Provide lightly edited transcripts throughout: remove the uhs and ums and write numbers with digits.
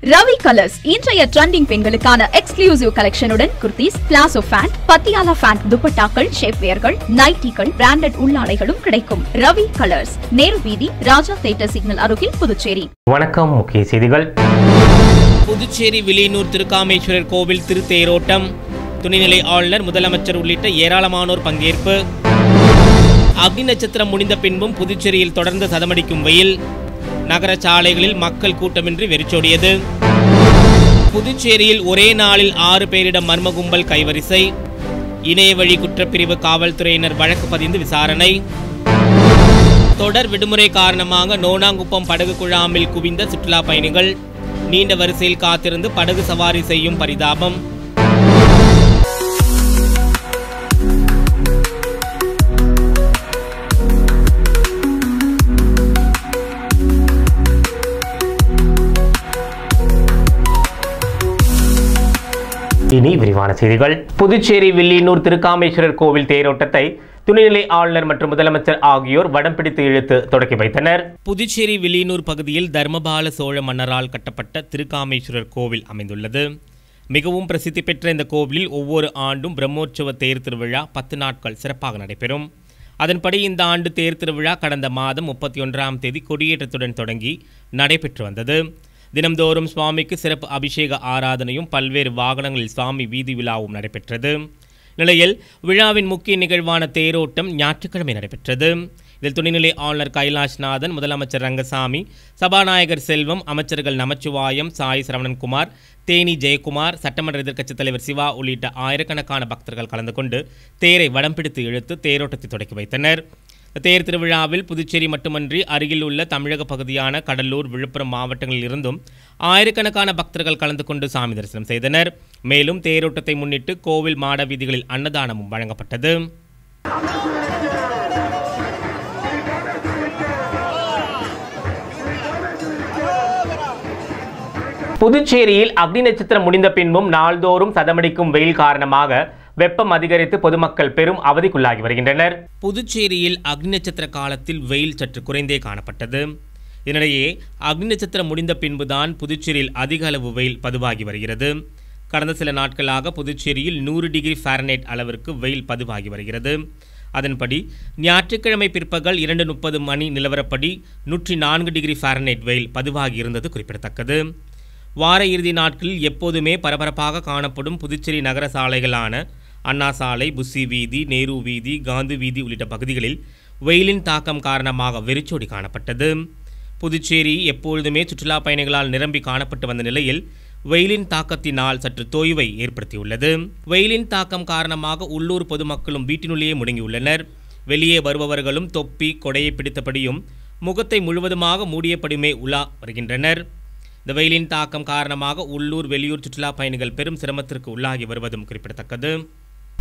Ravi colours இன்றைய trending பெண்களுக்கான exclusive கலெக்ஷனுடன் kurtis, palazzo pant, Patiala pant, துப்பட்டாக்கள், ஷேப்வேர்கள், நைட்டிகள், பிராண்டட் உள்ளாடைகளும் கிடைக்கும். ரவி கலர்ஸ், நேரு வீதி, ராஜா தியேட்டர் சிக்னல் அருகில், புதுச்சேரி. வணக்கம். முக்கிய செய்திகள். புதுச்சேரி வில்லியனூர் திருக்காமேஸ்வரர் கோவில் திருத்தேரோட்டம். துணைநிலை ஆளுநர், முதலமைச்சர் உள்ளிட்ட ஏராளமானோர் பங்கேற்பு. அக்னி நட்சத்திரம் முடிந்த பின்பும் புதுச்சேரியில் தொடர்ந்து சதமடிக்கும் வெயில். நகர சாலைகளில் மக்கள் கூட்டமின்றி வெறிச்சோடியது. புதுச்சேரியில் ஒரே நாளில் 6 பேரிடம் மர்ம கும்பல் கைவரிசை. இணைய வழி குற்றப்பிரிவு காவல்துறையினர் வழக்கு பதிந்து விசாரணை. தொடர் விடுமுறை காரணமாக நோனாங்குப்பம் படகு குழாமில் குவிந்த சுற்றுலா பயணிகள். நீண்ட வரிசையில் காத்திருந்து படகு சவாரி செய்யும் பரிதாபம். இனி விரிவான செய்திகள். புதுச்சேரி வில்லியனூர் திருக்காமேஸ்வரர் கோவில் தேரோட்டத்தை துணைநிலை ஆளுநர் மற்றும் முதலமைச்சர் ஆகியோர் வடம் பிடித்து இழுத்து தொடக்கி வைத்தனர். புதுச்சேரி வில்லியனூர் பகுதியில் தர்மபால சோழ மன்னரால் கட்டப்பட்ட திருக்காமேஸ்வரர் கோவில் அமைந்துள்ளது. மிகவும் பிரசித்தி பெற்ற இந்த கோவிலில் ஒவ்வொரு ஆண்டும் பிரம்மோற்சவ தேர் திருவிழா 10 நாட்கள் சிறப்பாக நடைபெறும். அதன்படி இந்த ஆண்டு தேர் திருவிழா கடந்த மாதம் 31ஆம் தேதி கொடியேற்றத்துடன் தொடங்கி நடைபெற்று வந்தது. தினம்தோறும் சுவாமிக்கு சிறப்பு அபிஷேக ஆராதனையும் பல்வேறு வாகனங்களில் சுவாமி வீதி விழாவும் நடைபெற்றது. நிலையில் விழாவின் முக்கிய நிகழ்வான தேரோட்டம் ஞாயிற்றுக்கிழமை நடைபெற்றது. இதில் துணைநிலை ஆளுநர் கைலாஷ்நாதன், முதலமைச்சர் ரங்கசாமி, சபாநாயகர் செல்வம், அமைச்சர்கள் நமச்சிவாயம், சாய் சரவணன்குமார், தேனி ஜெயக்குமார், சட்டமன்ற எதிர்க்கட்சித் தலைவர் சிவா உள்ளிட்ட ஆயிரக்கணக்கான பக்தர்கள் கலந்து கொண்டு தேரை வடம் பிடித்து இழுத்து தேரோட்டத்தை தொடக்கி வைத்தனர். தேர் திருவிழாவில் புதுச்சேரி மட்டுமன்றி அருகில் உள்ள தமிழக பகுதியான கடலூர், விழுப்புரம் மாவட்டங்களில் இருந்தும் ஆயிரக்கணக்கான பக்தர்கள் கலந்து கொண்டு சாமி தரிசனம் செய்தனர். மேலும் தேரோட்டத்தை முன்னிட்டு கோவில் மாட வீதிகளில் அன்னதானமும் வழங்கப்பட்டது. புதுச்சேரியில் அக்னி நட்சத்திரம் முடிந்த பின்பும் நாள்தோறும் சதமடிக்கும் வெயில் காரணமாக வெப்பம் அதிகரித்து பொதுமக்கள் பெரும் அவதிக்குள்ளாகி வருகின்றனர். புதுச்சேரியில் அக்னி நட்சத்திர காலத்தில் வெயில் சற்று குறைந்தே காணப்பட்டது. இதனிடையே அக்னி நட்சத்திரம் முடிந்த பின்புதான் புதுச்சேரியில் அதிக அளவு வெயில் பதிவாகி வருகிறது. கடந்த சில நாட்களாக புதுச்சேரியில் 100 டிகிரி ஃபாரன்ஹைட் அளவிற்கு வெயில் பதிவாகி வருகிறது. அதன்படி ஞாயிற்றுக்கிழமை பிற்பகல் 2:30 மணி நிலவரப்படி 104 டிகிரி ஃபாரன்ஹைட் வெயில் பதிவாகி இருந்தது குறிப்பிடத்தக்கது. வார இறுதி நாட்களில் எப்போதுமே பரபரப்பாக காணப்படும் புதுச்சேரி நகர சாலைகளான அண்ணா சாலை, புஸ்ஸி வீதி, நேரு வீதி, காந்தி வீதி உள்ளிட்ட பகுதிகளில் வெயிலின் தாக்கம் காரணமாக வெறிச்சோடி காணப்பட்டது. புதுச்சேரி எப்பொழுதுமே சுற்றுலா பயணிகளால் நிரம்பி காணப்பட்டு வந்த நிலையில் வெயிலின் தாக்கத்தினால் சற்று தொய்வை ஏற்படுத்தியுள்ளது. வெயிலின் தாக்கம் காரணமாக உள்ளூர் பொதுமக்களும் வீட்டினுள்ளேயே முடங்கியுள்ளனர். வெளியே வருபவர்களும் தொப்பி, கொடையை பிடித்தபடியும் முகத்தை முழுவதுமாக மூடியபடியுமே உலா வருகின்றனர். இந்த வெயிலின் தாக்கம் காரணமாக உள்ளூர், வெளியூர் சுற்றுலா பயணிகள் பெரும் சிரமத்திற்கு உள்ளாகி வருவதும் குறிப்பிடத்தக்கது.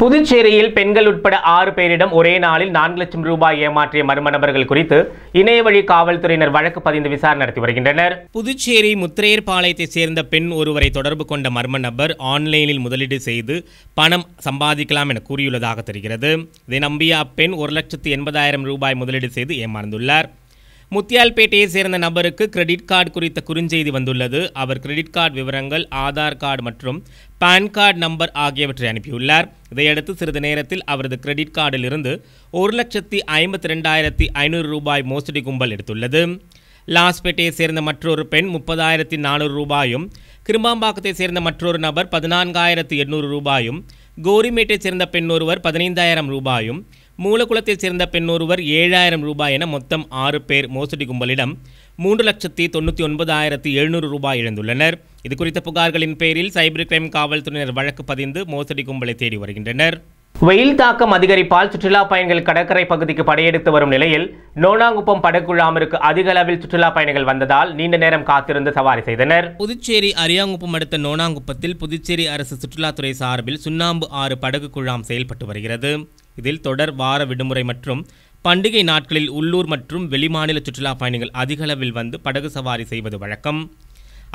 புதுச்சேரியில் பெண்கள் உட்பட 6 பேரிடம் ஒரே நாளில் 4 லட்சம் ரூபாய் ஏமாற்றிய மர்ம நபர்கள் குறித்து இணைய வழி காவல்துறையினர் வழக்கு பதிந்து விசாரணை நடத்தி வருகின்றனர். புதுச்சேரி முத்திரையர்பாளையத்தைச் சேர்ந்த பெண் ஒருவரை தொடர்பு கொண்ட மர்ம நபர் ஆன்லைனில் முதலீடு செய்து பணம் சம்பாதிக்கலாம் என கூறியுள்ளதாக தெரிகிறது. இதை நம்பிய அப்பெண் 1,80,000 ரூபாய் முதலீடு செய்து ஏமாந்துள்ளார். முத்தியால்பேட்டையை சேர்ந்த நபருக்கு கிரெடிட் கார்டு குறித்த குறுஞ்செய்தி வந்துள்ளது. அவர் கிரெடிட் கார்டு விவரங்கள், ஆதார் கார்டு மற்றும் பான் கார்டு நம்பர் ஆகியவற்றை அனுப்பியுள்ளார். இதையடுத்து சிறிது நேரத்தில் அவரது கிரெடிட் கார்டில் இருந்து 1,52,500 ரூபாய் மோசடி கும்பல் எடுத்துள்ளது. லாஸ்பேட்டையை சேர்ந்த மற்றொரு பெண் 30,400 ரூபாயும், கிரும்பாம்பாக்கத்தை சேர்ந்த மற்றொரு நபர் 14,800 ரூபாயும், கோரிமேட்டைச் சேர்ந்த பெண் ஒருவர் 15,000 ரூபாயும், மூலகுளத்தைச் சேர்ந்த பெண் ஒருவர் 7,000 ரூபாய் என மொத்தம் 6 பேர் மோசடி கும்பலிடம் 3,99,700 ரூபாய் இழந்துள்ளனர். இதுகுறித்த புகார்களின் பேரில் சைபர் கிரைம் காவல்துறையினர் வழக்கு பதிந்து மோசடி கும்பலை தேடி வருகின்றனர். வெயில் தாக்கம் அதிகரிப்பால் சுற்றுலா பயணிகள் கடற்கரை பகுதிக்கு படையெடுத்து வரும் நிலையில் நோனாங்குப்பம் படகுழாமிற்கு அதிக அளவில் சுற்றுலா பயணிகள் வந்ததால் நீண்ட நேரம் காத்திருந்து சவாரி செய்தனர். புதுச்சேரி அரியாங்குப்பம் அடுத்த நோனாங்குப்பத்தில் புதுச்சேரி அரசு சுற்றுலாத்துறை சார்பில் சுண்ணாம்பு 6 படகு குழாம் செயல்பட்டு வருகிறது. இதில் தொடர் வார விடுமுறை மற்றும் பண்டிகை நாட்களில் உள்ளூர் மற்றும் வெளிமாநில சுற்றுலா பயணிகள் அதிக அளவில் வந்து படகு சவாரி செய்வது வழக்கம்.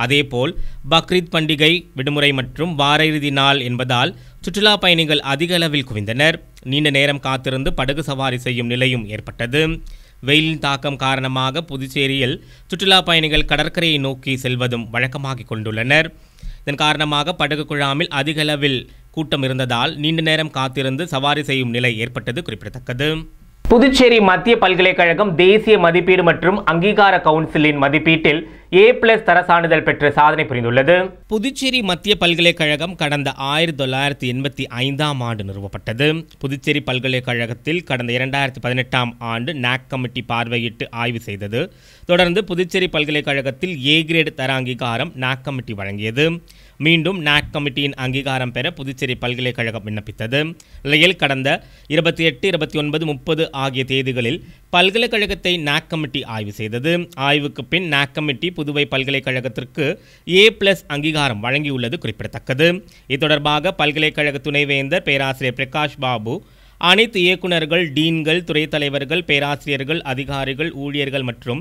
அதேபோல் பக்ரீத் பண்டிகை விடுமுறை மற்றும் வார இறுதி நாள் என்பதால் சுற்றுலா பயணிகள் அதிக அளவில் குவிந்தனர். நீண்ட நேரம் காத்திருந்து படகு சவாரி செய்யும் நிலையும் ஏற்பட்டது. வெயிலின் தாக்கம் காரணமாக புதுச்சேரியில் சுற்றுலா பயணிகள் கடற்கரையை நோக்கி செல்வதும் வழக்கமாகிக் கொண்டுள்ளனர். இதன் காரணமாக படகு குழாமில் அதிக அளவில் கூட்டம் இருந்ததால் நீண்ட நேரம் காத்திருந்து சவாரி செய்யும் நிலை ஏற்பட்டது குறிப்பிடத்தக்கது. புதுச்சேரி மத்திய பல்கலைக்கழகம் தேசிய மதிப்பீடு மற்றும் அங்கீகார கவுன்சிலின் மதிப்பீட்டில் A+ தர சான்றிதழ் பெற்று சாதனை புரிந்துள்ளது. புதுச்சேரி மத்திய பல்கலைக்கழகம் கடந்த 1985ஆம் ஆண்டு நிறுவப்பட்டது. புதுச்சேரி பல்கலைக்கழகத்தில் கடந்த 2018ஆம் ஆண்டு NAC கமிட்டி பார்வையிட்டு ஆய்வு செய்தது. தொடர்ந்து புதுச்சேரி பல்கலைக்கழகத்தில் A கிரேடு தர அங்கீகாரம் NAC கமிட்டி வழங்கியது. மீண்டும் NAC கமிட்டியின் அங்கீகாரம் பெற புதுச்சேரி பல்கலைக்கழகம் விண்ணப்பித்தது. நிலையில் கடந்த 28, 29, 30 ஆகிய தேதிகளில் பல்கலைக்கழகத்தை NAC கமிட்டி ஆய்வு செய்தது. ஆய்வுக்கு பின் NAC கமிட்டி புதுவை பல்கலைக்கழகத்திற்கு A+ அங்கீகாரம் வழங்கியுள்ளது குறிப்பிடத்தக்கது. இது தொடர்பாக பல்கலைக்கழக துணைவேந்தர் பேராசிரியர் பிரகாஷ் பாபு அனைத்து இயக்குநர்கள், டீன்கள், துறை தலைவர்கள், பேராசிரியர்கள், அதிகாரிகள், ஊழியர்கள் மற்றும்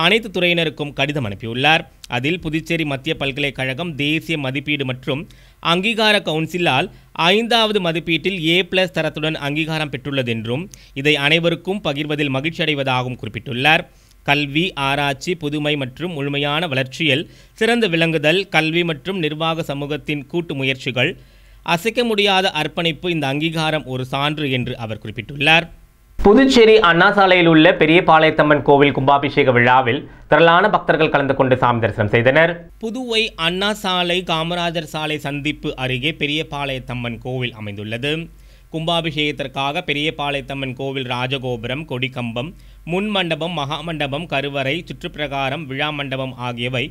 அனைத்து துறையினருக்கும் கடிதம் அனுப்பியுள்ளார். அதில் புதுச்சேரி மத்திய பல்கலைக்கழகம் தேசிய மதிப்பீடு மற்றும் அங்கீகார கவுன்சிலால் 5வது மதிப்பீட்டில் A+ தரத்துடன் அங்கீகாரம் பெற்றுள்ளது என்றும் இதை அனைவருக்கும் பகிர்வதில் மகிழ்ச்சி அடைவதாகவும் குறிப்பிட்டுள்ளார். கல்வி, ஆராய்ச்சி, புதுமை மற்றும் முழுமையான வளர்ச்சியில் சிறந்து விளங்குதல், கல்வி மற்றும் நிர்வாக சமூகத்தின் கூட்டு முயற்சிகள், அசைக்க முடியாத அர்ப்பணிப்பு இந்த அங்கீகாரம் ஒரு சான்று என்று அவர் குறிப்பிட்டுள்ளார். புதுச்சேரி அண்ணா சாலையில் உள்ள பெரிய பாளையத்தம்மன் கோவில் கும்பாபிஷேக விழாவில் திரளான பக்தர்கள் கலந்து கொண்டு சாமி தரிசனம் செய்தனர். புதுவை அண்ணா சாலை காமராஜர் சாலை சந்திப்பு அருகே பெரிய பாளையத்தம்மன் கோவில் அமைந்துள்ளது. கும்பாபிஷேகத்திற்காக பெரிய பாளையத்தம்மன் கோவில் ராஜகோபுரம், கொடிக்கம்பம், முன் மண்டபம், மகா மண்டபம், கருவறை, சுற்றுப்பிரகாரம், விழா மண்டபம் ஆகியவை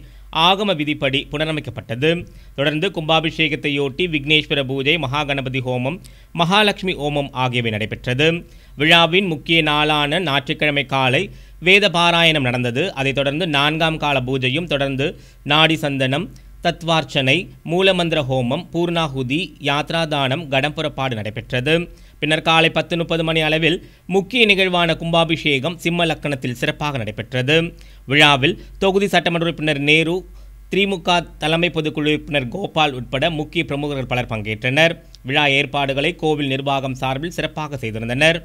ஆகம விதிப்படி புனரமைக்கப்பட்டது. தொடர்ந்து கும்பாபிஷேகத்தையொட்டி விக்னேஸ்வர பூஜை, மகா கணபதி ஹோமம், மகாலட்சுமி ஹோமம் ஆகியவை நடைபெற்றது. விழாவின் முக்கிய நாளான ஞாயிற்றுக்கிழமை காலை வேத பாராயணம் நடந்தது. அதைத் தொடர்ந்து 4ஆம் கால பூஜையும் தொடர்ந்து நாடி சந்தனம், தத்வார்ச்சனை, மூலமந்திர ஹோமம், பூர்ணாகுதி, யாத்ராதானம், கடம்புறப்பாடு நடைபெற்றது. பின்னர் காலை 10:30 மணி அளவில் முக்கிய நிகழ்வான கும்பாபிஷேகம் சிம்ம லக்கணத்தில் சிறப்பாக நடைபெற்றது. விழாவில் தொகுதி சட்டமன்ற உறுப்பினர் நேரு, திமுக தலைமை பொதுக்குழு உறுப்பினர் கோபால் உட்பட முக்கிய பிரமுகர்கள் பலர் பங்கேற்றனர். விழா ஏற்பாடுகளை கோவில் நிர்வாகம் சார்பில் சிறப்பாக செய்திருந்தனர்.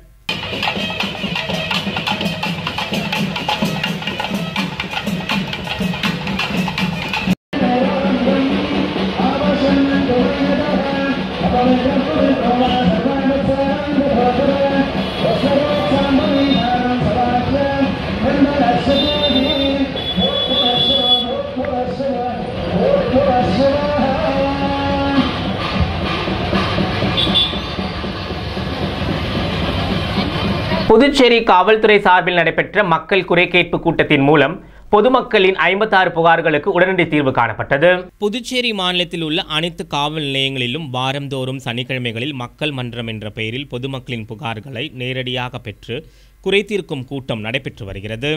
புதுச்சேரி காவல்துறை சார்பில் நடைபெற்ற மக்கள் குறை கேட்பு கூட்டத்தின் மூலம் பொதுமக்களின் 56 புகார்களுக்கு உடனடி தீர்வு காணப்பட்டது. புதுச்சேரி மாநிலத்தில் உள்ள அனைத்து காவல் நிலையங்களிலும் வாரந்தோறும் சனிக்கிழமைகளில் மக்கள் மன்றம் என்ற பெயரில் பொதுமக்களின் புகார்களை நேரடியாக பெற்று குறை தீர்க்கும் கூட்டம் நடைபெற்று வருகிறது.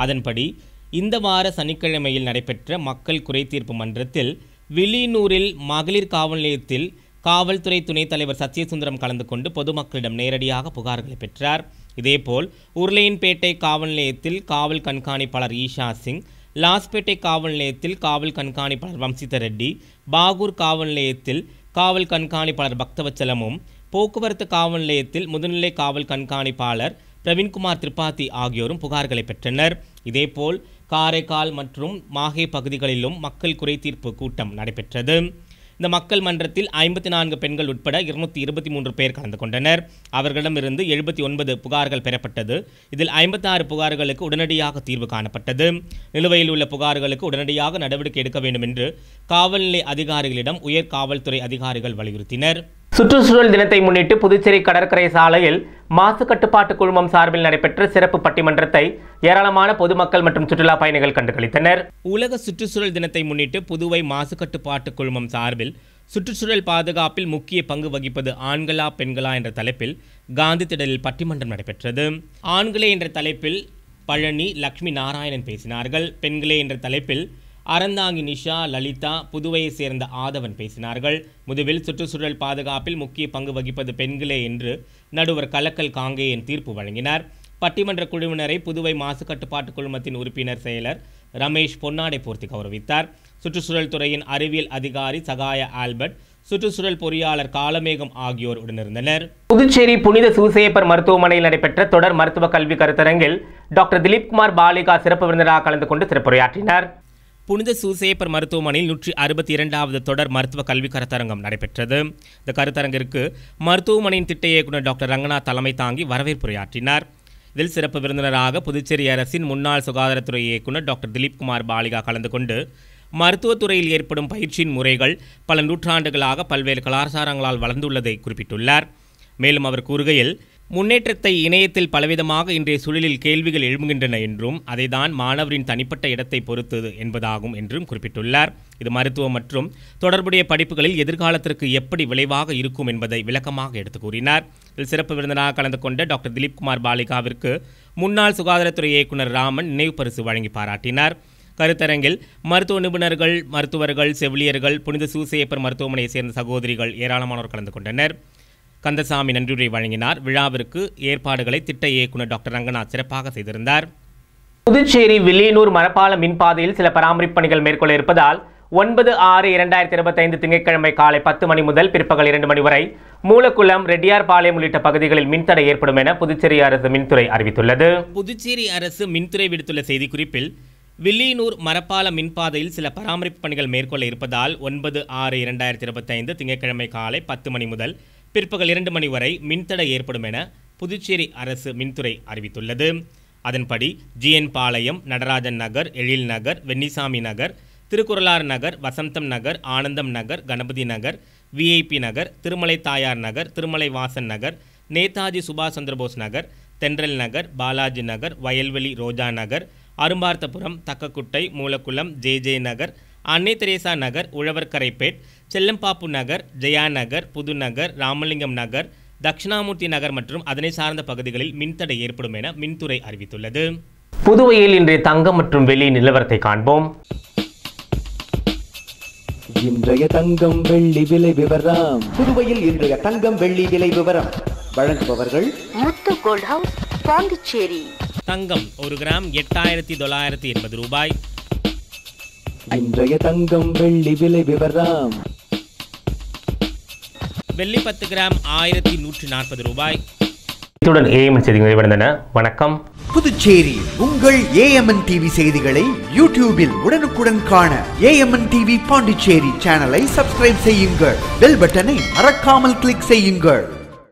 அதன்படி இந்த வார சனிக்கிழமையில் நடைபெற்ற மக்கள் குறை தீர்ப்பு மன்றத்தில் வில்லியனூரில் மகளிர் காவல் நிலையத்தில் காவல்துறை துணைத் தலைவர் சத்யசுந்தரம் கலந்து கொண்டு பொதுமக்களிடம் நேரடியாக புகார்களை பெற்றார். இதேபோல் உருளையன்பேட்டை காவல் நிலையத்தில் காவல் கண்காணிப்பாளர் ஈஷா சிங், லாஸ்பேட்டை காவல் நிலையத்தில் காவல் கண்காணிப்பாளர் வம்சித ரெட்டி, பாகூர் காவல் நிலையத்தில் காவல் கண்காணிப்பாளர் பக்தவச்சலமும், போக்குவரத்து காவல் நிலையத்தில் முதுநிலை காவல் கண்காணிப்பாளர் பிரவீன்குமார் திரிபாதி ஆகியோரும் புகார்களை பெற்றனர். இதேபோல் காரைக்கால் மற்றும் மாஹே பகுதிகளிலும் மக்கள் குறை தீர்ப்பு கூட்டம் நடைபெற்றது. இந்த மக்கள் மன்றத்தில் 54 பெண்கள் உட்பட 223 பேர் கலந்து கொண்டனர். அவர்களிடமிருந்து 79 புகார்கள் பெறப்பட்டது. இதில் 56 புகார்களுக்கு உடனடியாக தீர்வு காணப்பட்டது. நிலுவையில் உள்ள புகார்களுக்கு உடனடியாக நடவடிக்கை எடுக்க வேண்டும் என்று காவல்நிலை அதிகாரிகளிடம் உயர் காவல்துறை அதிகாரிகள் வலியுறுத்தினர். சுற்றுச்சூழல் தினத்தை முன்னிட்டு புதுச்சேரி கடற்கரை சாலையில் மாசு கட்டுப்பாட்டு குழுமம் சார்பில் நடைபெற்ற சிறப்பு பட்டிமன்றத்தை ஏராளமான பொதுமக்கள் மற்றும் சுற்றுலா பயணிகள் கண்டுகளித்தனர். உலக சுற்றுச்சூழல் தினத்தை முன்னிட்டு புதுவை மாசு கட்டுப்பாட்டு குழுமம் சார்பில் சுற்றுச்சூழல் பாதுகாப்பில் முக்கிய பங்கு வகிப்பது ஆண்களா பெண்களா என்ற தலைப்பில் காந்தி திடலில் பட்டிமன்றம் நடைபெற்றது. ஆண்களே என்ற தலைப்பில் பழனி, லட்சுமி நாராயணன் பேசினார்கள். பெண்களே என்ற தலைப்பில் அறந்தாங்கி நிஷா, லலிதா, புதுவையை சேர்ந்த ஆதவன் பேசினார்கள். முதுவில் சுற்றுச்சூழல் பாதுகாப்பில் முக்கிய பங்கு வகிப்பது பெண்களே என்று நடுவர் கலக்கல் காங்கேயன் தீர்ப்பு வழங்கினார். பட்டிமன்ற குழுவினரை புதுவை மாசு கட்டுப்பாட்டு குழுமத்தின் உறுப்பினர் செயலர் ரமேஷ் பொன்னாடை போர்த்தி கௌரவித்தார். சுற்றுச்சூழல் துறையின் அறிவியல் அதிகாரி சகாய ஆல்பர்ட், சுற்றுச்சூழல் பொறியாளர் காலமேகம் ஆகியோர் உடனிருந்தனர். புதுச்சேரி புனித சூசையப்பர் மருத்துவமனையில் நடைபெற்ற தொடர் மருத்துவ கல்வி கருத்தரங்கில் டாக்டர் திலீப்குமார் பாலிகா சிறப்பு விருந்தினராக கலந்து கொண்டு சிறப்புரையாற்றினார். புனித சூசையப்பர் மருத்துவமனையில் 162வது தொடர் மருத்துவ கல்வி கருத்தரங்கம் நடைபெற்றது. இந்த கருத்தரங்கிற்கு மருத்துவமனையின் திட்ட இயக்குநர் டாக்டர் ரங்கநாத் தலைமை தாங்கி வரவேற்புரையாற்றினார். இதில் சிறப்பு விருந்தினராக புதுச்சேரி அரசின் முன்னாள் சுகாதாரத்துறை இயக்குநர் டாக்டர் திலீப்குமார் பாலிகா கலந்து கொண்டு மருத்துவத்துறையில் ஏற்படும் பயிற்சியின் முறைகள் பல நூற்றாண்டுகளாக பல்வேறு கலாச்சாரங்களால் வளர்ந்துள்ளதை குறிப்பிட்டுள்ளார். மேலும் அவர் கூறுகையில், முன்னேற்றத்தை இணையத்தில் பலவிதமாக இன்றைய சூழலில் கேள்விகள் எழும்புகின்றன என்றும் அதைதான் மாணவரின் தனிப்பட்ட இடத்தை பொறுத்தது என்பதாகும் என்றும் குறிப்பிட்டுள்ளார். இது மருத்துவம் மற்றும் தொடர்புடைய படிப்புகளில் எதிர்காலத்திற்கு எப்படி விளைவாக இருக்கும் என்பதை விளக்கமாக எடுத்து கூறினார். இதில் சிறப்பு விருந்தினராக கலந்து கொண்ட டாக்டர் திலீப்குமார் பாலிகாவிற்கு முன்னாள் சுகாதாரத்துறை இயக்குநர் ராமன் நினைவு பரிசு வழங்கி பாராட்டினார். கருத்தரங்கில் மருத்துவ நிபுணர்கள், மருத்துவர்கள், செவிலியர்கள், புனித சூசையப்பர் மருத்துவமனையை சேர்ந்த சகோதரிகள் ஏராளமானோர் கலந்து கொண்டனர். கந்தசாமி நன்றியுரை வழங்கினார். விழாவிற்கு ஏற்பாடுகளை திட்ட இயக்குநர் டாக்டர் ரங்கநாத் சிறப்பாக செய்திருந்தார். புதுச்சேரி வில்லியனூர் மரப்பால மின்பாதையில் சில பராமரிப்பு பணிகள் மேற்கொள்ள இருப்பதால் 9/6/2025 திங்கட்கிழமை காலை 10 மணி முதல் பிற்பகல் 2 மணி வரை மூலக்குளம், ரெட்டியார்பாளையம் உள்ளிட்ட பகுதிகளில் மின்தடை ஏற்படும் என புதுச்சேரி அரசு மின்துறை அறிவித்துள்ளது. புதுச்சேரி அரசு மின்துறை விடுத்துள்ள செய்திக்குறிப்பில், வில்லியனூர் மரப்பால மின்பாதையில் சில பராமரிப்பு பணிகள் மேற்கொள்ள இருப்பதால் 9/6/2025 திங்கட்கிழமை காலை 10 மணி முதல் பிற்பகல் 2 மணி வரை மின்தடை ஏற்படும் என புதுச்சேரி அரசு மின்துறை அறிவித்துள்ளது. அதன்படி GN பாளையம், நடராஜன் நகர், எழில் நகர், வெண்ணிசாமி நகர், திருக்குறளார் நகர், வசந்தம் நகர், ஆனந்தம் நகர், கணபதி நகர், VIP நகர், திருமலை தாயார் நகர், திருமலை வாசன் நகர், நேதாஜி சுபாஷ் சந்திரபோஸ் நகர், தென்றல் நகர், பாலாஜி நகர், வயல்வெளி ரோஜா நகர், அரும்பார்த்தபுரம், தக்கக்குட்டை, மூலக்குளம், JJ நகர், அன்னை தெரேசா நகர், உழவர்கரைப்பேட், செல்லம்பாப்பு நகர், ஜெயா நகர், புதுநகர், ராமலிங்கம் நகர், தட்சிணாமூர்த்தி நகர் மற்றும் அதனை சார்ந்த பகுதிகளில் மின்தடை ஏற்படும் என மின்துறை அறிவித்துள்ளது. புதுவையில் இன்றைய தங்கம் மற்றும் வெள்ளி நிலவரத்தை காண்போம். இன்றைய தங்கம் வெள்ளி விலை விவரம். புதுவையில் இன்றைய தங்கம் வெள்ளி விலை விவரம் வழங்குபவர்கள் முத்து கோல்ட் ஹவுஸ், பாண்டிச்சேரி. தங்கம் 1 கிராம் 8980 ரூபாய். இன்றைய தங்கம் வெள்ளி விலை விவரம். வெள்ளி 10 கிராம் 1140 ரூபாய். இத்துடன் AMN செய்திகள் நிறைவடைந்தன. வணக்கம். புதுச்சேரி உங்கள் AMN TV செய்திகளை யூடியூபில் உடனுக்குடன் காண AMN TV பாண்டிச்சேரி சேனலை சப்ஸ்கிரைப் செய்யுங்கள். பெல் பட்டனை மறக்காமல் கிளிக் செய்யுங்கள்.